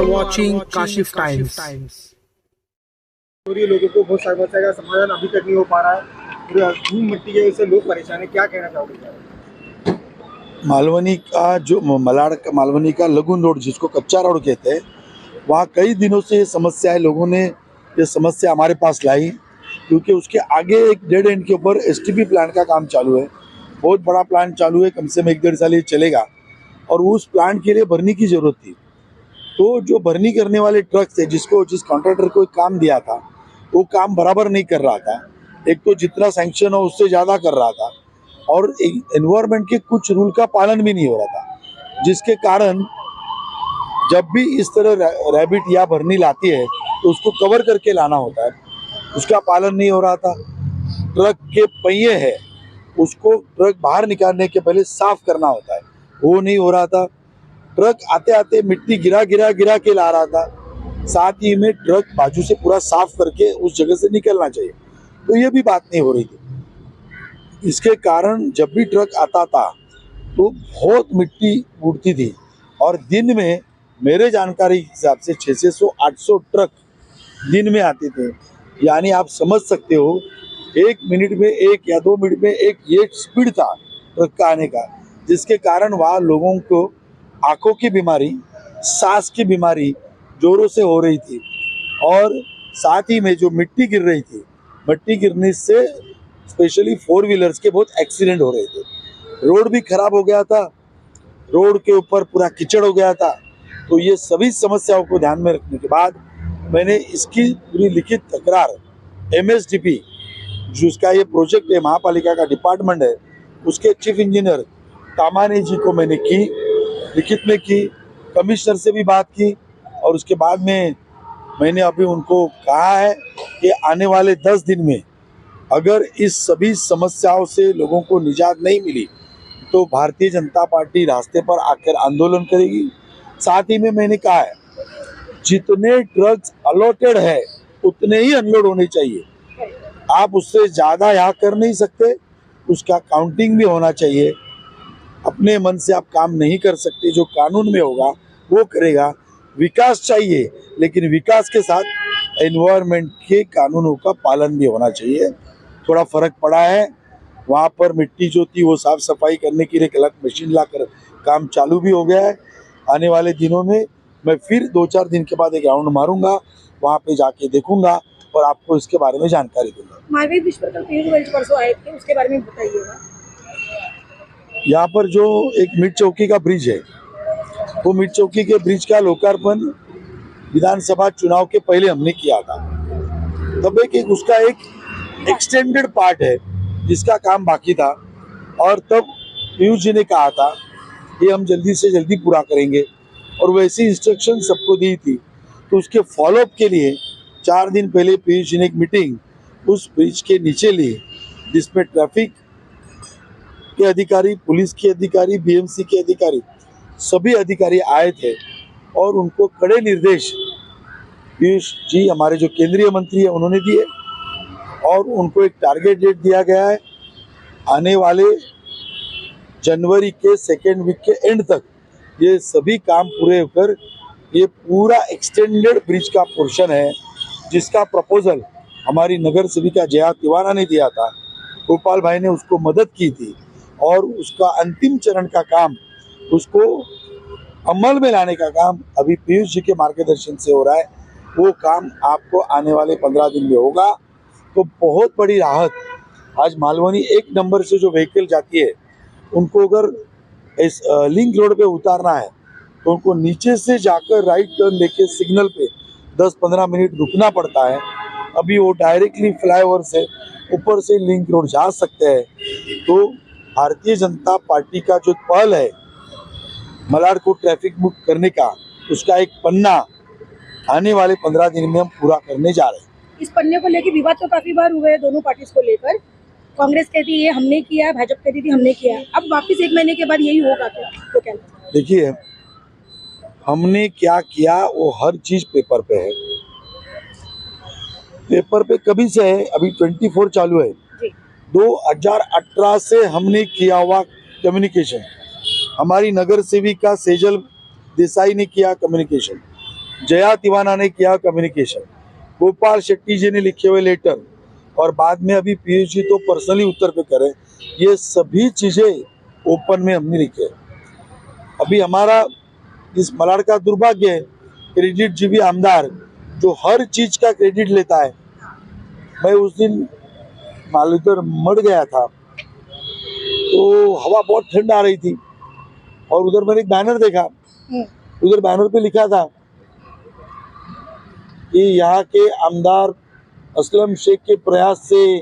are watching Kashif Times. लोगों को बहुत समस्या का समाधान अभी तक नहीं हो पा रहा है। पूरा धूल मिट्टी की वजह से लोग परेशान हैं। क्या कहना चाहोगे? मालवनी का जो मालवनी का लगुन रोड जिसको कच्चा रोड कहते हैं, वहाँ कई दिनों से ये समस्या है। लोगों ने ये समस्या हमारे पास लाई क्योंकि उसके आगे एक डेड एंड के ऊपर एसटीपी प्लांट का काम चालू है। बहुत बड़ा प्लांट चालू है, कम से कम 1-1.5 साल ये चलेगा और उस प्लांट के लिए भरनी की ज़रूरत थी। तो जो भरनी करने वाले ट्रक थे, जिस कॉन्ट्रैक्टर को काम दिया था, वो काम बराबर नहीं कर रहा था। एक तो जितना सैंक्शन हो उससे ज़्यादा कर रहा था और एनवायरनमेंट के कुछ रूल का पालन भी नहीं हो रहा था, जिसके कारण जब भी इस तरह रैबिट या भरनी लाती है तो उसको कवर करके लाना होता है, उसका पालन नहीं हो रहा था। ट्रक के पहिए है, उसको ट्रक बाहर निकालने के पहले साफ करना होता है, वो नहीं हो रहा था। ट्रक आते आते मिट्टी गिरा के ला रहा था, साथ ही में ट्रक बाजू से पूरा साफ करके उस जगह से निकलना चाहिए, तो ये भी बात नहीं हो रही थी। इसके कारण जब भी ट्रक आता था तो बहुत मिट्टी उड़ती थी और दिन में मेरे जानकारी के हिसाब से 600-800 ट्रक दिन में आते थे। यानी आप समझ सकते हो 1 मिनट में 1 या 2 मिनट में एक ये स्पीड था ट्रक का आने का, जिसके कारण वहाँ लोगों को आँखों की बीमारी, सांस की बीमारी जोरों से हो रही थी और साथ ही में जो मिट्टी गिर रही थी, मिट्टी गिरने से स्पेशली 4 व्हीलर्स के बहुत एक्सीडेंट हो रहे थे। रोड भी खराब हो गया था, रोड के ऊपर पूरा कीचड़ हो गया था। तो ये सभी समस्याओं को ध्यान में रखने के बाद मैंने इसकी पूरी लिखित तकरार MSDP, जिसका ये प्रोजेक्ट है, महापालिका का डिपार्टमेंट है, उसके चीफ इंजीनियर तामानी जी को मैंने की, लिखित में की, कमिश्नर से भी बात की और उसके बाद में मैंने अभी उनको कहा है कि आने वाले 10 दिन में अगर इस सभी समस्याओं से लोगों को निजात नहीं मिली तो भारतीय जनता पार्टी रास्ते पर आकर आंदोलन करेगी। साथ ही में मैंने कहा है जितने ट्रक्स अलॉटेड है उतने ही अनलोड होने चाहिए, आप उससे ज़्यादा यहाँ कर नहीं सकते, उसका काउंटिंग भी होना चाहिए। अपने मन से आप काम नहीं कर सकते, जो कानून में होगा वो करेगा। विकास चाहिए लेकिन विकास के साथ एनवायरनमेंट के कानूनों का पालन भी होना चाहिए। थोड़ा फर्क पड़ा है, वहाँ पर मिट्टी जो थी वो साफ सफाई करने के लिए एक अलग मशीन लाकर काम चालू भी हो गया है। आने वाले दिनों में मैं फिर 2-4 दिन के बाद एक राउंड मारूंगा, वहाँ पे जाके देखूंगा और आपको इसके बारे में जानकारी दूंगा। मालवीय ब्रिज पर कल पीयूष गोयल परसों आए थे, उसके बारे में बताइएगा। यहाँ पर जो एक मिर्च चौकी का ब्रिज है, वो मिर्च चौकी के ब्रिज का लोकार्पण विधानसभा चुनाव के पहले हमने किया था। तब एक उसका एक एक्सटेंडेड पार्ट है जिसका काम बाकी था और तब पीयूष जी ने कहा था ये हम जल्दी से जल्दी पूरा करेंगे और वैसी इंस्ट्रक्शन सबको दी थी। तो उसके फॉलोअप के लिए 4 दिन पहले पीयूष जी ने एक मीटिंग उस ब्रिज के नीचे ली, जिसमें ट्रैफिक के अधिकारी, पुलिस के अधिकारी, BMC के अधिकारी, सभी अधिकारी आए थे और उनको कड़े निर्देश पीयूष जी, हमारे जो केंद्रीय मंत्री है, उन्होंने दिए और उनको एक टारगेट डेट दिया गया है, आने वाले जनवरी के 2nd वीक के एंड तक ये सभी काम पूरे होकर ये पूरा एक्सटेंडेड ब्रिज का पोर्शन है, जिसका प्रपोजल हमारी नगर सेविका जया तिवारी ने दिया था। गोपाल भाई ने उसको मदद की थी और उसका अंतिम चरण का काम, उसको अमल में लाने का काम अभी पीयूष जी के मार्गदर्शन से हो रहा है। वो काम आपको आने वाले 15 दिन में होगा। तो बहुत बड़ी राहत। आज मालवनी 1 नंबर से जो व्हीकल जाती है उनको अगर इस लिंक रोड पे उतारना है तो उनको नीचे से जाकर राइट टर्न लेके सिग्नल पे 10-15 मिनट रुकना पड़ता है। अभी वो डायरेक्टली फ्लाईओवर से ऊपर से लिंक रोड जा सकते हैं। तो भारतीय जनता पार्टी का जो पहल है मलाड को ट्रैफिक मुक्त करने का, उसका एक पन्ना आने वाले 15 दिन में हम पूरा करने जा रहे हैं। इस पन्ने को लेकर विवाद तो काफी बार हुए दोनों पार्टीज को लेकर। कांग्रेस कहती है हमने किया, भाजपा कहती थी हमने किया, अब वापस 1 महीने के बाद यही होगा तो क्या? देखिए, हमने क्या किया वो हर चीज पेपर पे है। पेपर पे कभी से है, अभी 24 चालू है। 2018 से हमने किया हुआ कम्युनिकेशन, हमारी नगर सेविका सेजल देसाई ने किया कम्युनिकेशन, जया तिवाना ने किया कम्युनिकेशन, गोपाल शेट्टी जी ने लिखे हुए लेटर, और बाद में अभी पीयूष जी तो पर्सनली उत्तर पे करे, ये सभी चीजें ओपन में हमने लिखे। अभी हमारा इस मलाड का दुर्भाग्य है, क्रेडिट जीवी आमदार जो हर चीज का क्रेडिट लेता है। मैं उस दिन मालूदर मर गया था, तो हवा बहुत ठंड आ रही थी, और उधर मैंने एक बैनर देखा, उधर बैनर पे लिखा था कि यहाँ के आमदार असलम शेख के प्रयास से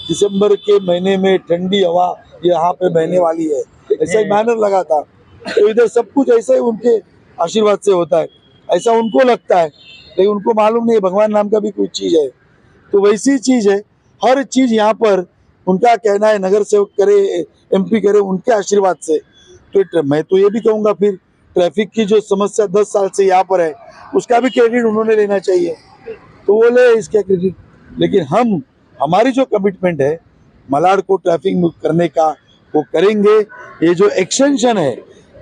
दिसंबर के महीने में ठंडी हवा यहाँ पे बहने वाली है, ऐसा ही बैनर लगा था। तो इधर सब कुछ ऐसा ही उनके आशीर्वाद से होता है, ऐसा उनको लगता है, लेकिन उनको मालूम नहीं भगवान नाम का भी कोई चीज है। तो वैसी चीज है, हर चीज यहाँ पर उनका कहना है, नगर सेवक करे, एमपी करे, उनके आशीर्वाद से। तो मैं तो ये भी कहूँगा, फिर ट्रैफिक की जो समस्या 10 साल से यहाँ पर है, उसका भी क्रेडिट उन्होंने लेना चाहिए, तो वो ले इसका क्रेडिट। लेकिन हमारी जो कमिटमेंट है मलाड को ट्रैफिक मुक्त करने का, वो करेंगे। ये जो एक्सटेंशन है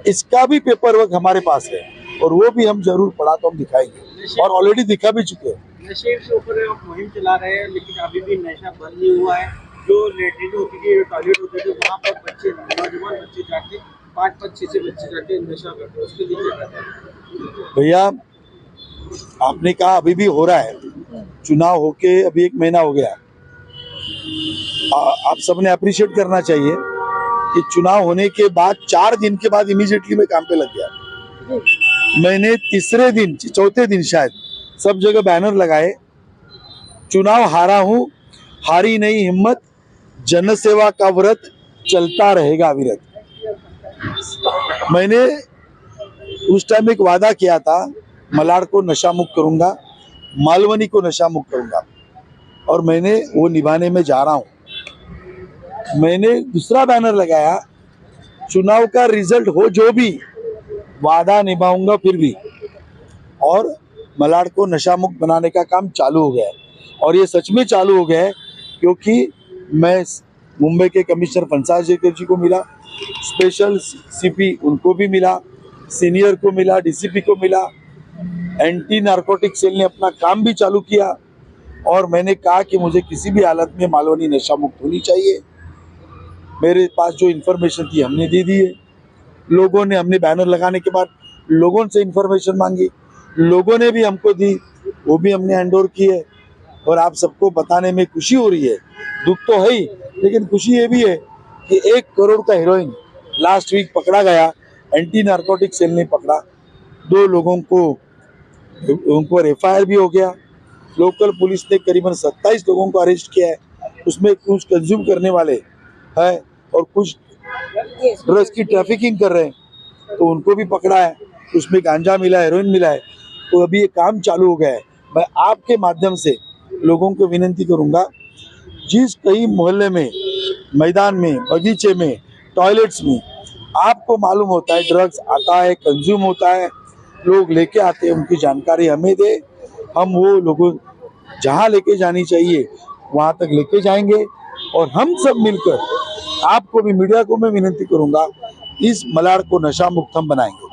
इसका भी पेपर वर्क हमारे पास है, और वो भी हम जरूर पढ़ा तो हम दिखाएंगे, और ऑलरेडी दिखा भी चुके हैं। नशे के ऊपर आप मुहिम चला रहे हैं, लेकिन अभी भी नशा बंद नहीं हुआ है। जो लेटरिन होती थी, टॉयलेट होते थे, वहाँ पर बच्चे, नौजवान बच्चे जाके 5-6 बच्चे जाके नशा करते हैं, उसके लिए क्या करते हैं? भैया आपने कहा अभी भी हो रहा है, चुनाव होके अभी 1 महीना हो गया। आप सबने अप्रिशिएट करना चाहिए कि चुनाव होने के बाद 4 दिन के बाद इमीडिएटली मैं काम पे लग गया। मैंने तीसरे दिन, चौथे दिन शायद, सब जगह बैनर लगाए, चुनाव हारा हूँ, हारी नहीं हिम्मत, जनसेवा का व्रत चलता रहेगा अविरत। मैंने उस टाइम एक वादा किया था, मलाड को नशा मुक्त करूंगा, मालवनी को नशा मुक्त करूंगा, और मैंने वो निभाने में जा रहा हूं। मैंने दूसरा बैनर लगाया, चुनाव का रिजल्ट हो जो भी, वादा निभाऊंगा फिर भी, और मलाड को नशा मुक्त बनाने का काम चालू हो गया है। और ये सच में चालू हो गया है, क्योंकि मैं मुंबई के कमिश्नर फंसाज जेकर जी को मिला, स्पेशल सीपी उनको भी मिला, सीनियर को मिला, डीसीपी को मिला, एंटी नारकोटिक सेल ने अपना काम भी चालू किया, और मैंने कहा कि मुझे किसी भी हालत में मालवनी नशा मुक्त होनी चाहिए। मेरे पास जो इन्फॉर्मेशन थी हमने दे दी है, लोगों ने, हमने बैनर लगाने के बाद लोगों से इन्फॉर्मेशन मांगी, लोगों ने भी हमको दी, वो भी हमने हैंड ओवर की है, और आप सबको बताने में खुशी हो रही है। दुख तो है ही, लेकिन खुशी ये भी है कि 1 करोड़ का हेरोइन लास्ट वीक पकड़ा गया, एंटी नारकोटिक सेल ने पकड़ा, 2 लोगों को उनको एफआईआर भी हो गया। लोकल पुलिस ने करीबन 27 लोगों को अरेस्ट किया है, उसमें कुछ कंज्यूम करने वाले हैं और कुछ ड्रग्स की ट्रैफिकिंग कर रहे हैं, तो उनको भी पकड़ा है, उसमें गांजा मिला है, हेरोइन मिला है। तो अभी ये काम चालू हो गया है। मैं आपके माध्यम से लोगों को विनती करूंगा, जिस कई मोहल्ले में, मैदान में, बगीचे में, टॉयलेट्स में आपको मालूम होता है ड्रग्स आता है, कंज्यूम होता है, लोग लेके आते हैं, उनकी जानकारी हमें दे, हम वो लोगों जहाँ लेके जानी चाहिए वहाँ तक लेके जाएंगे, और हम सब मिलकर, आपको भी, मीडिया को मैं विनती करूंगा, इस मलाड को नशा मुक्त हम बनाएंगे।